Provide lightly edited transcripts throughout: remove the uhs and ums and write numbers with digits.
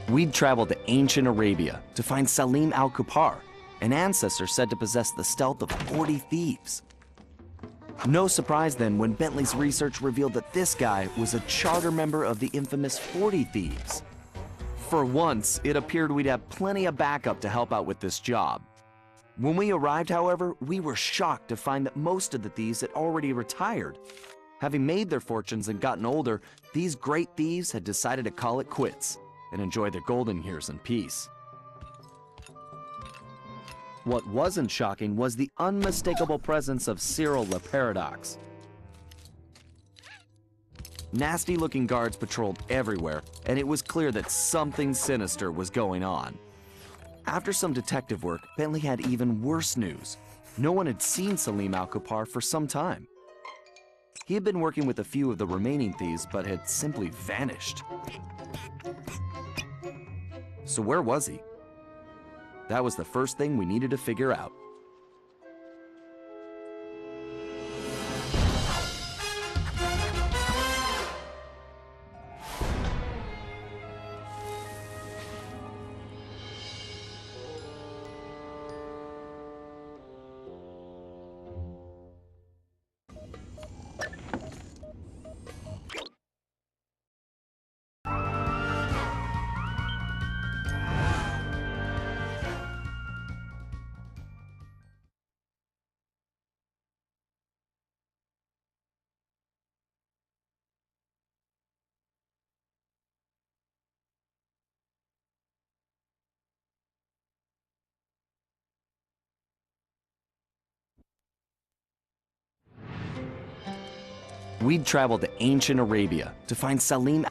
We'd traveled to ancient Arabia to find Salim al-Kupar, an ancestor said to possess the stealth of 40 thieves. No surprise then when Bentley's research revealed that this guy was a charter member of the infamous 40 Thieves. For once, it appeared we'd have plenty of backup to help out with this job. When we arrived, however, we were shocked to find that most of the thieves had already retired. Having made their fortunes and gotten older, these great thieves had decided to call it quits and enjoy their golden years in peace. What wasn't shocking was the unmistakable presence of Cyril the Paradox. Nasty-looking guards patrolled everywhere, and it was clear that something sinister was going on. After some detective work, Bentley had even worse news. No one had seen Salim al-Kupar for some time. He had been working with a few of the remaining thieves, but had simply vanished. So where was he? That was the first thing we needed to figure out. We'd traveled to ancient Arabia to find Salim.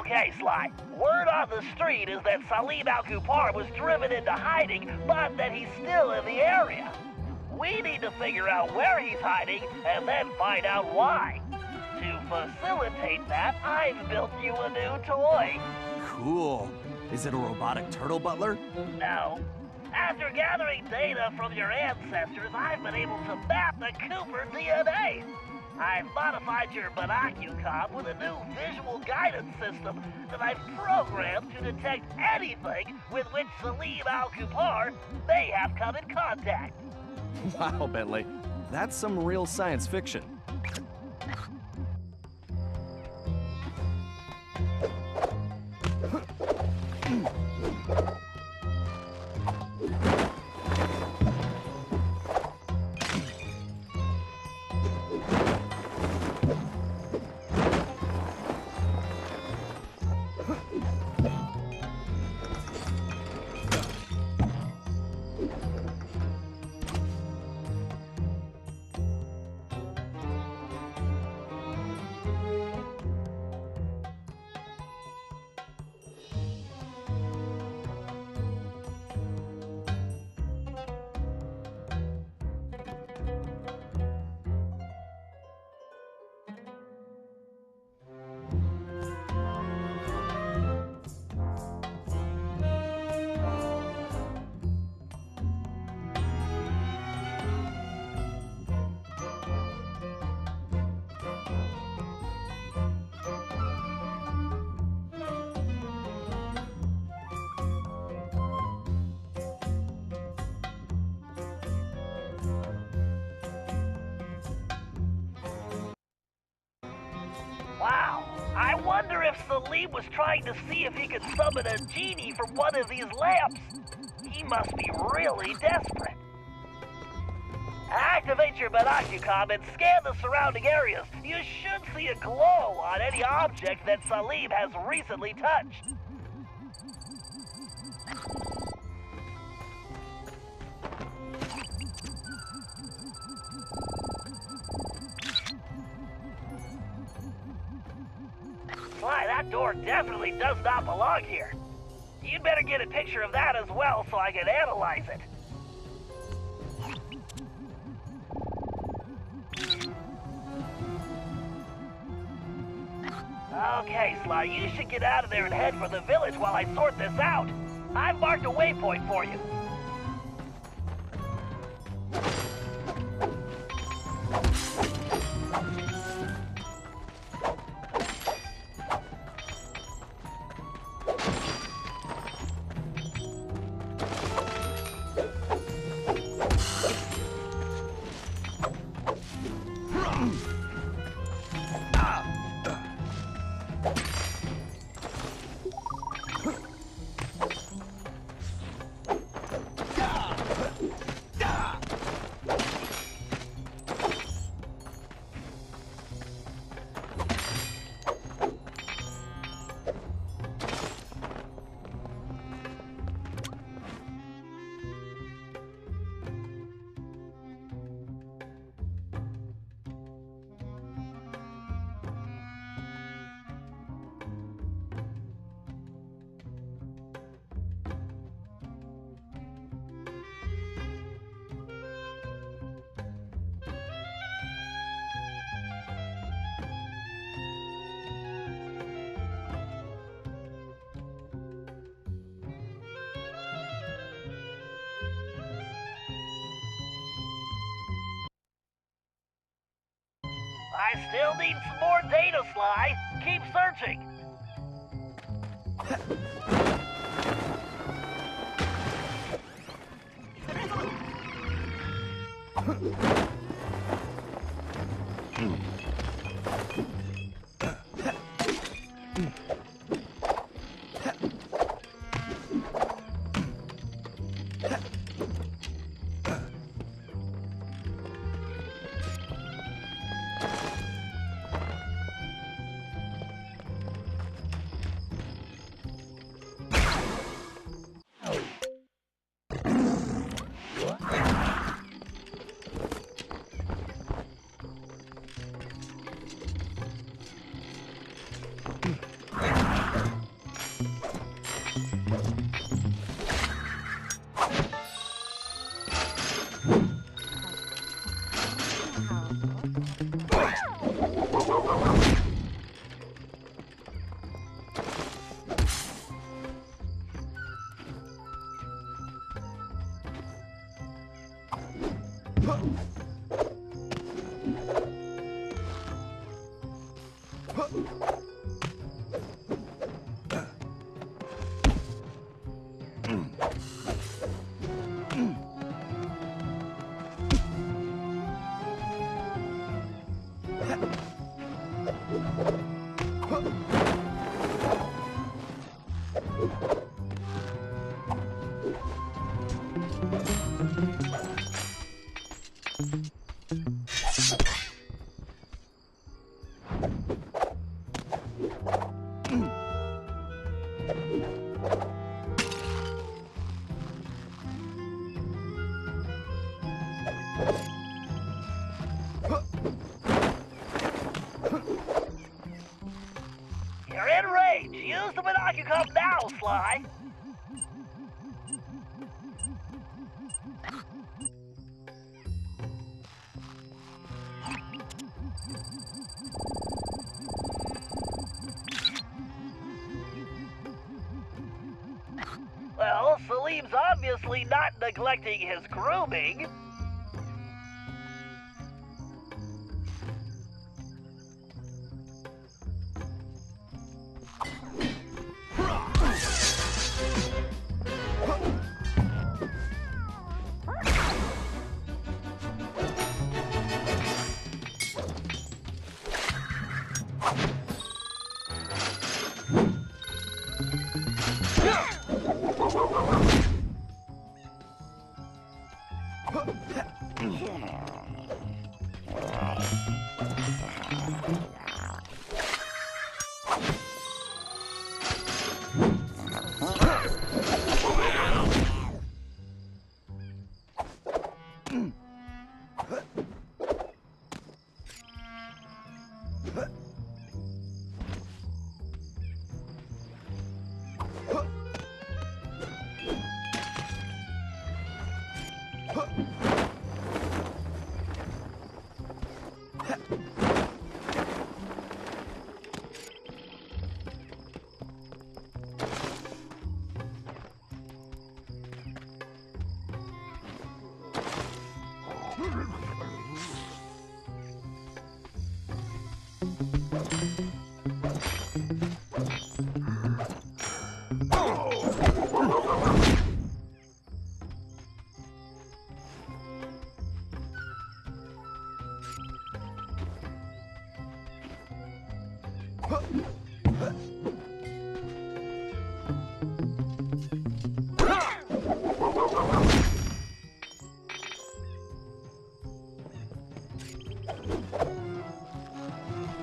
Okay, Sly. Word on the street is that Salim Al-Kupar was driven into hiding, but that he's still in the area. We need to figure out where he's hiding and then find out why. To facilitate that, I've built you a new toy. Cool. Is it a robotic turtle butler? No. After gathering data from your ancestors, I've been able to map the Cooper DNA. I've modified your binocucom with a new visual guidance system that I've programmed to detect anything with which Salim Al-Kupar may have come in contact. Wow, Bentley. That's some real science fiction. wonder if Salim was trying to see if he could summon a genie from one of these lamps. He must be really desperate. Activate your binocular and scan the surrounding areas. You should see a glow on any object that Salim has recently touched. Sly, that door definitely does not belong here. You'd better get a picture of that as well so I can analyze it. Okay, Sly, you should get out of there and head for the village while I sort this out. I've marked a waypoint for you. I still need some more data, Sly. Keep searching. You're in range. Use the binocular now, Sly. Well, Salim's obviously not neglecting his grooming.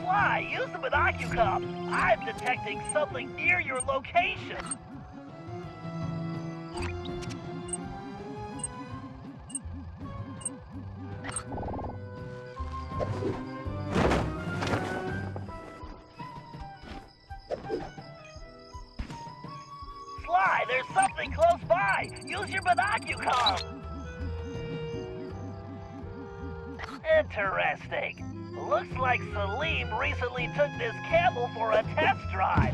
Sly, use the binocular. I'm detecting something near your location. Sly, there's something close by. Use your binocular. Interesting. Looks like Salim recently took this camel for a test drive.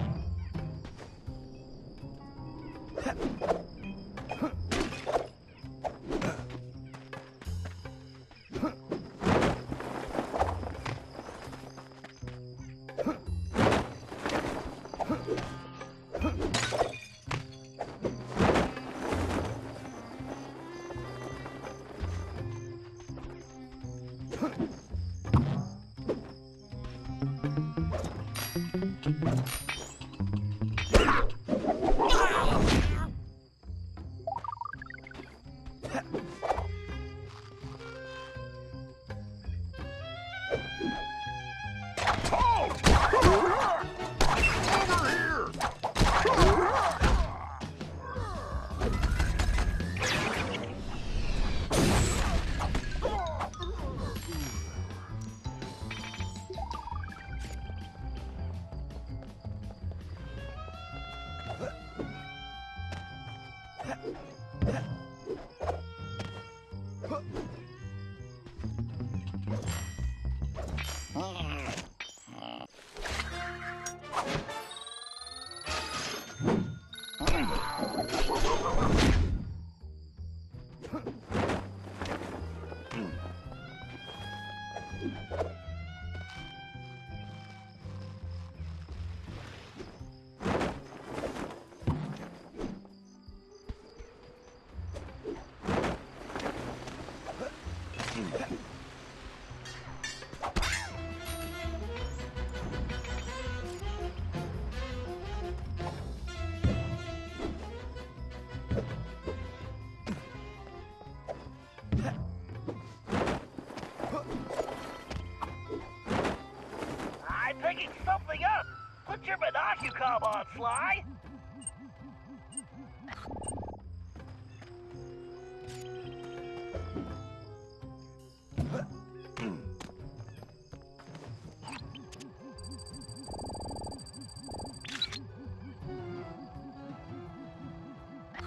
I'm picking something up. Put your binocular on, Sly.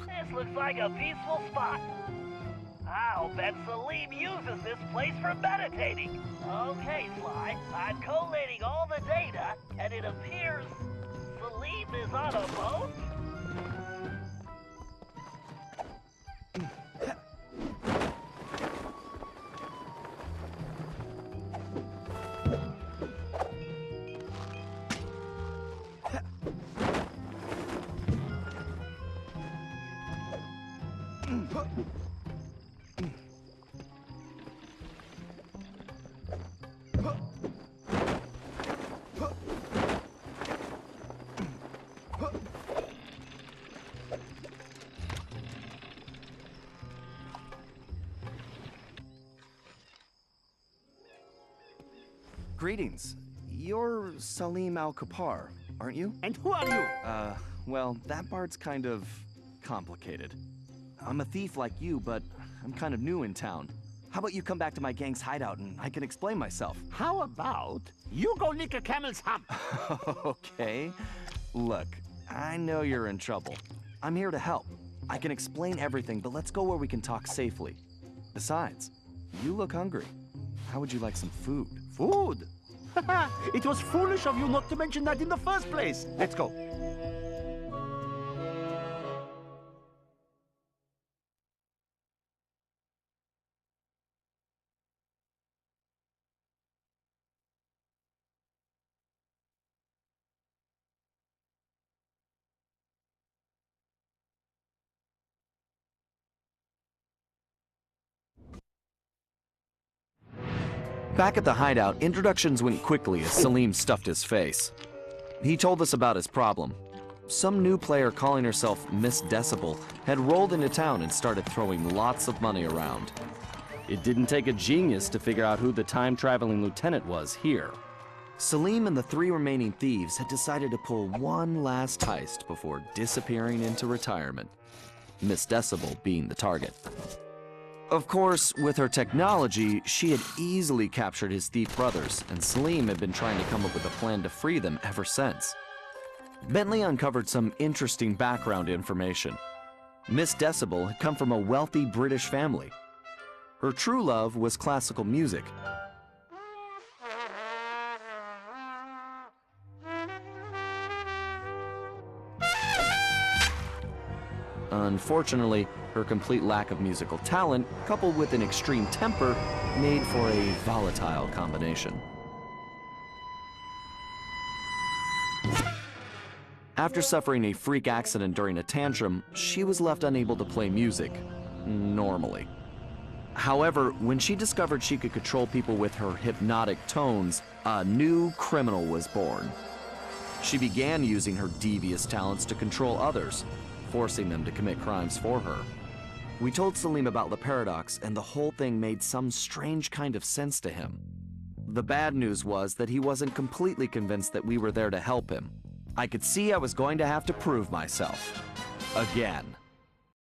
This looks like a peaceful spot. I'll bet Salim uses this place for meditating. Okay, Sly, I'm collating all the data, and it appears Salim is on a boat? Greetings. You're Salim Al-Kapar, aren't you? And who are you? Well, that part's kind of complicated. I'm a thief like you, but I'm kind of new in town. How about you come back to my gang's hideout and I can explain myself? How about you go lick a camel's hump? Okay. Look, I know you're in trouble. I'm here to help. I can explain everything, but let's go where we can talk safely. Besides, you look hungry. How would you like some food? Food? It was foolish of you not to mention that in the first place. Let's go. Back at the hideout, introductions went quickly as Salim stuffed his face. He told us about his problem. Some new player calling herself Miss Decibel had rolled into town and started throwing lots of money around. It didn't take a genius to figure out who the time-traveling lieutenant was here. Salim and the 3 remaining thieves had decided to pull one last heist before disappearing into retirement, Miss Decibel being the target. Of course, with her technology, she had easily captured his thief brothers, and Salim had been trying to come up with a plan to free them ever since. Bentley uncovered some interesting background information. Miss Decibel had come from a wealthy British family. Her true love was classical music. Unfortunately, her complete lack of musical talent, coupled with an extreme temper, made for a volatile combination. After suffering a freak accident during a tantrum, she was left unable to play music normally. However, when she discovered she could control people with her hypnotic tones, a new criminal was born. She began using her devious talents to control others, forcing them to commit crimes for her. We told Salim about the paradox, and the whole thing made some strange kind of sense to him. The bad news was that he wasn't completely convinced that we were there to help him. I could see I was going to have to prove myself. Again.